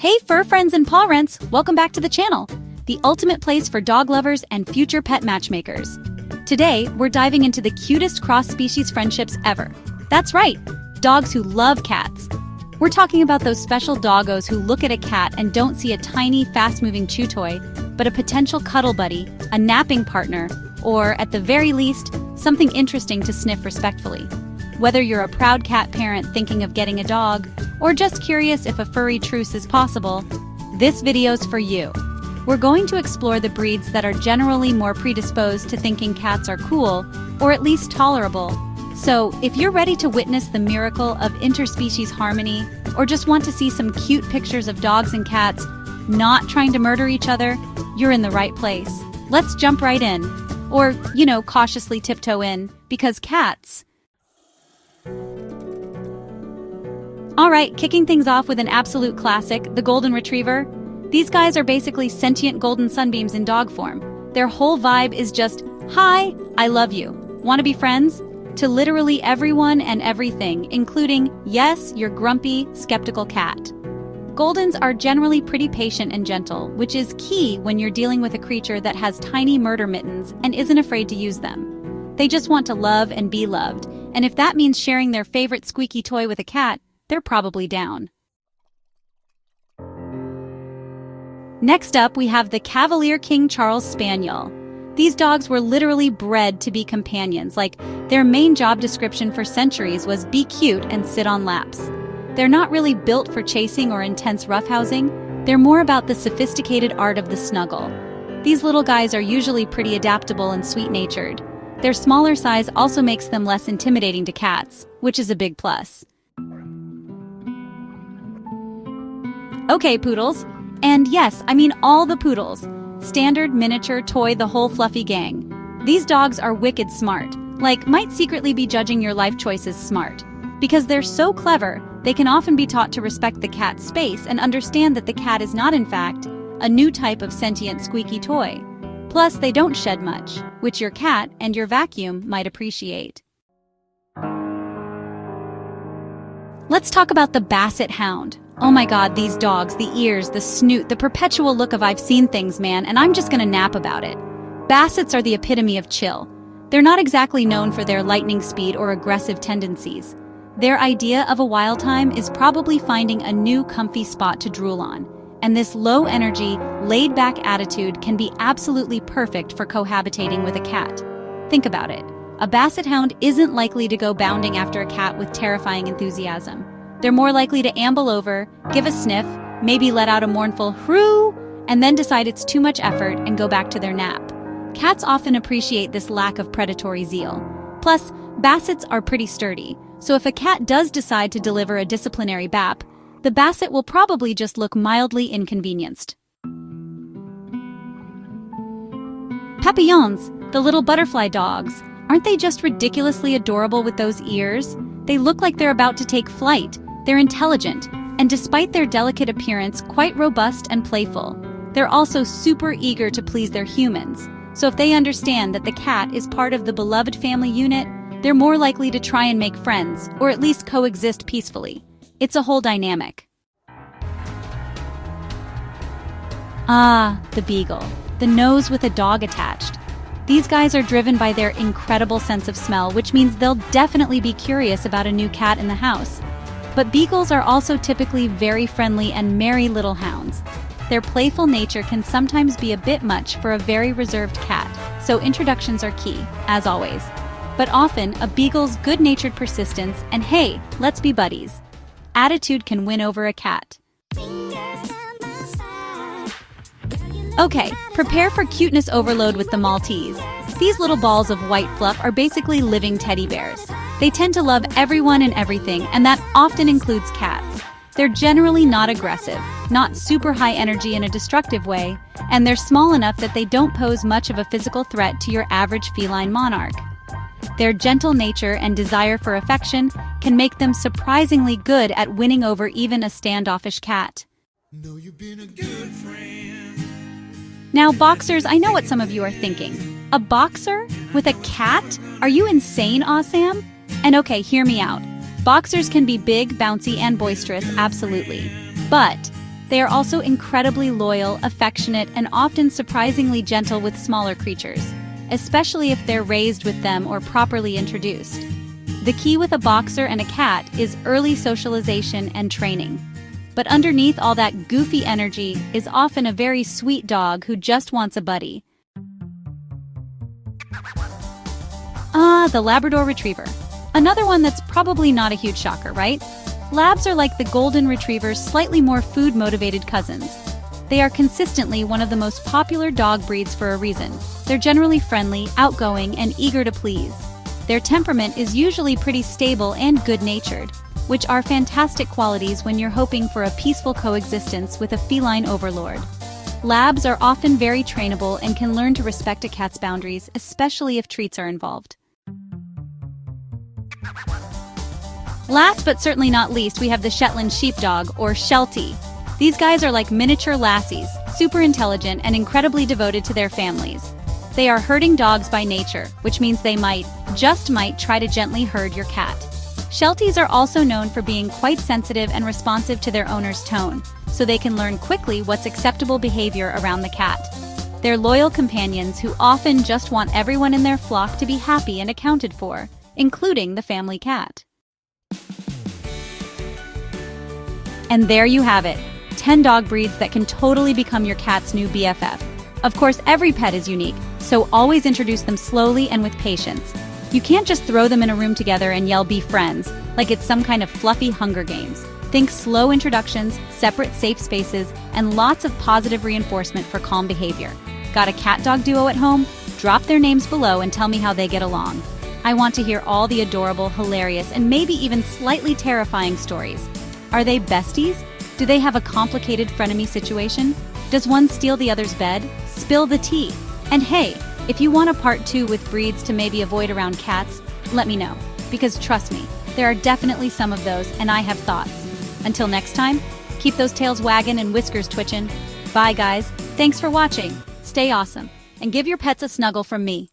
Hey fur friends and paw rents, welcome back to the channel, the ultimate place for dog lovers and future pet matchmakers. Today, we're diving into the cutest cross-species friendships ever. That's right, dogs who love cats. We're talking about those special doggos who look at a cat and don't see a tiny, fast-moving chew toy, but a potential cuddle buddy, a napping partner, or, at the very least, something interesting to sniff respectfully. Whether you're a proud cat parent thinking of getting a dog, or just curious if a furry truce is possible, this video's for you. We're going to explore the breeds that are generally more predisposed to thinking cats are cool, or at least tolerable. So, if you're ready to witness the miracle of interspecies harmony, or just want to see some cute pictures of dogs and cats not trying to murder each other, you're in the right place. Let's jump right in. Or, cautiously tiptoe in, because cats... Alright, kicking things off with an absolute classic, the Golden Retriever. These guys are basically sentient golden sunbeams in dog form. Their whole vibe is just, "Hi, I love you. Wanna be friends?" To literally everyone and everything, including, yes, your grumpy, skeptical cat. Goldens are generally pretty patient and gentle, which is key when you're dealing with a creature that has tiny murder mittens and isn't afraid to use them. They just want to love and be loved, and if that means sharing their favorite squeaky toy with a cat, they're probably down. Next up, we have the Cavalier King Charles Spaniel. These dogs were literally bred to be companions, like their main job description for centuries was be cute and sit on laps. They're not really built for chasing or intense roughhousing, they're more about the sophisticated art of the snuggle. These little guys are usually pretty adaptable and sweet-natured. Their smaller size also makes them less intimidating to cats, which is a big plus. Okay, poodles. And yes, I mean all the poodles. Standard, miniature, toy, the whole fluffy gang. These dogs are wicked smart, might secretly be judging your life choices smart. Because they're so clever, they can often be taught to respect the cat's space and understand that the cat is not, in fact, a new type of sentient squeaky toy. Plus, they don't shed much, which your cat and your vacuum might appreciate. Let's talk about the Basset Hound. Oh my god, these dogs, the ears, the snoot, the perpetual look of I've seen things, man, and I'm just gonna nap about it. Bassets are the epitome of chill. They're not exactly known for their lightning speed or aggressive tendencies. Their idea of a wild time is probably finding a new comfy spot to drool on. And this low-energy, laid-back attitude can be absolutely perfect for cohabitating with a cat. Think about it. A Basset Hound isn't likely to go bounding after a cat with terrifying enthusiasm. They're more likely to amble over, give a sniff, maybe let out a mournful "hrooo," and then decide it's too much effort and go back to their nap. Cats often appreciate this lack of predatory zeal. Plus, Bassets are pretty sturdy, so if a cat does decide to deliver a disciplinary bap, the Basset will probably just look mildly inconvenienced. Papillons, the little butterfly dogs. Aren't they just ridiculously adorable with those ears? They look like they're about to take flight. They're intelligent, and despite their delicate appearance, quite robust and playful. They're also super eager to please their humans, so if they understand that the cat is part of the beloved family unit, they're more likely to try and make friends, or at least coexist peacefully. It's a whole dynamic. Ah, the beagle, the nose with a dog attached. These guys are driven by their incredible sense of smell, which means they'll definitely be curious about a new cat in the house. But beagles are also typically very friendly and merry little hounds. Their playful nature can sometimes be a bit much for a very reserved cat, so introductions are key, as always. But often, a beagle's good-natured persistence and hey, let's be buddies, attitude can win over a cat. Okay, prepare for cuteness overload with the Maltese. These little balls of white fluff are basically living teddy bears. They tend to love everyone and everything, and that often includes cats. They're generally not aggressive, not super high energy in a destructive way, and they're small enough that they don't pose much of a physical threat to your average feline monarch. Their gentle nature and desire for affection can make them surprisingly good at winning over even a standoffish cat. Know you've been a good friend. Now, boxers, I know what some of you are thinking. A boxer? With a cat? Are you insane, Awesam? And okay, hear me out. Boxers can be big, bouncy, and boisterous, absolutely. But They are also incredibly loyal, affectionate, and often surprisingly gentle with smaller creatures, especially if they're raised with them or properly introduced. The key with a boxer and a cat is early socialization and training. But underneath all that goofy energy is often a very sweet dog who just wants a buddy. The Labrador Retriever. Another one that's probably not a huge shocker, right? Labs are like the Golden Retriever's slightly more food-motivated cousins. They are consistently one of the most popular dog breeds for a reason. They're generally friendly, outgoing, and eager to please. Their temperament is usually pretty stable and good-natured, which are fantastic qualities when you're hoping for a peaceful coexistence with a feline overlord. Labs are often very trainable and can learn to respect a cat's boundaries, especially if treats are involved. Last but certainly not least, we have the Shetland Sheepdog, or Sheltie. These guys are like miniature lassies, super intelligent and incredibly devoted to their families. They are herding dogs by nature, which means they just might try to gently herd your cat. Shelties are also known for being quite sensitive and responsive to their owner's tone, so they can learn quickly what's acceptable behavior around the cat. They're loyal companions who often just want everyone in their flock to be happy and accounted for, including the family cat. And there you have it, 10 dog breeds that can totally become your cat's new BFF. Of course, every pet is unique, so always introduce them slowly and with patience. You can't just throw them in a room together and yell "be friends," like it's some kind of fluffy Hunger Games. Think slow introductions, separate safe spaces, and lots of positive reinforcement for calm behavior. Got a cat-dog duo at home? Drop their names below and tell me how they get along. I want to hear all the adorable, hilarious, and maybe even slightly terrifying stories. Are they besties? Do they have a complicated frenemy situation? Does one steal the other's bed? Spill the tea. And hey, if you want a part 2 with breeds to maybe avoid around cats, let me know. Because trust me, there are definitely some of those, and I have thoughts. Until next time, keep those tails wagging and whiskers twitching. Bye guys, thanks for watching. Stay awesome, and give your pets a snuggle from me.